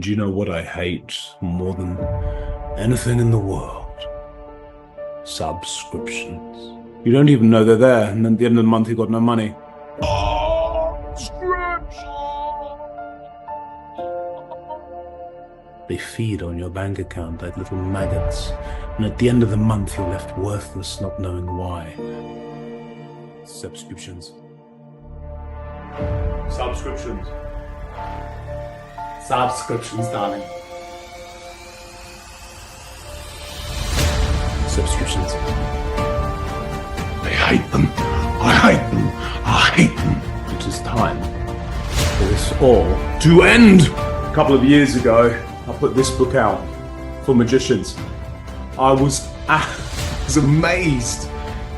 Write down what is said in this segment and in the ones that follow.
do you know what I hate more than anything in the world? Subscriptions. You don't even know they're there, and then at the end of the month you've got no money. They feed on your bank account like little maggots, and at the end of the month you're left worthless, not knowing why. Subscriptions. Subscriptions. Subscriptions, darling. Subscriptions. I hate them. I hate them. I hate them. It is time for this all to end. A couple of years ago, I put this book out for magicians. I was amazed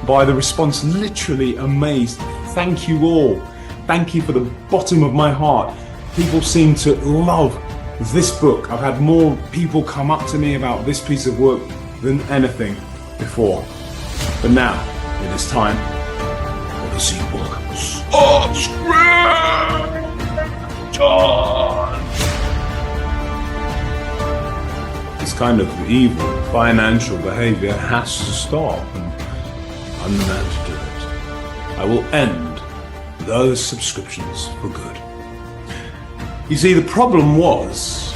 by the response, literally amazed. Thank you all. Thank you for the bottom of my heart. People seem to love this book. I've had more people come up to me about this piece of work than anything before. But now, it is time for the sequel. This kind of evil financial behavior has to stop, and I'm the man to do it. I will end those subscriptions for good. You see, the problem was,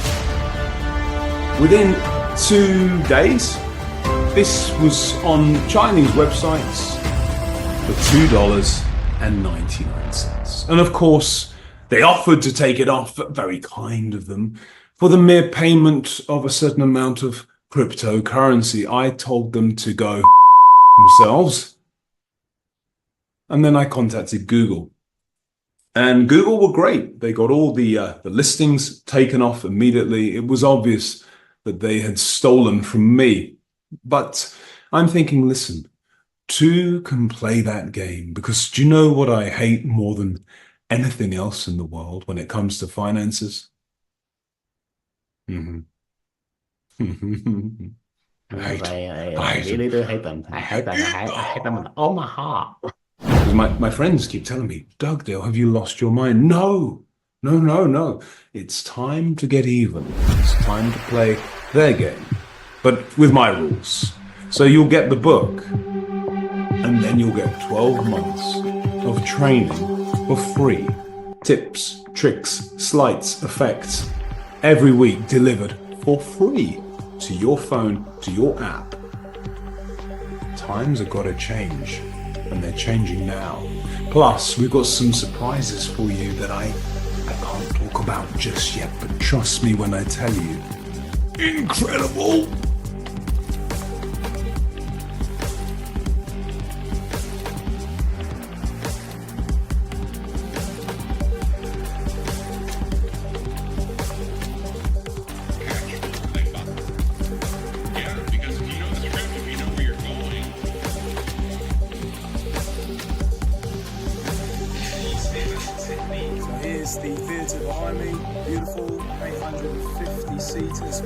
within 2 days, this was on Chinese websites for $2.99. And of course, they offered to take it off, very kind of them, for the mere payment of a certain amount of cryptocurrency. I told them to go themselves. And then I contacted Google. And Google were great. They got all the listings taken off immediately. It was obvious that they had stolen from me. But I'm thinking, listen, two can play that game, because do you know what I hate more than anything else in the world when it comes to finances? I really do hate them. I hate them. I hate them with all my heart. My friends keep telling me, Dugdale, have you lost your mind? No. It's time to get even. It's time to play their game, but with my rules. So you'll get the book, and then you'll get 12 months of training for free. Tips, tricks, sleights, effects, every week delivered for free to your phone, to your app. Times have got to change, and they're changing now. Plus, we've got some surprises for you that I can't talk about just yet, but trust me when I tell you, incredible! Here's the theatre behind me, beautiful 850 seaters.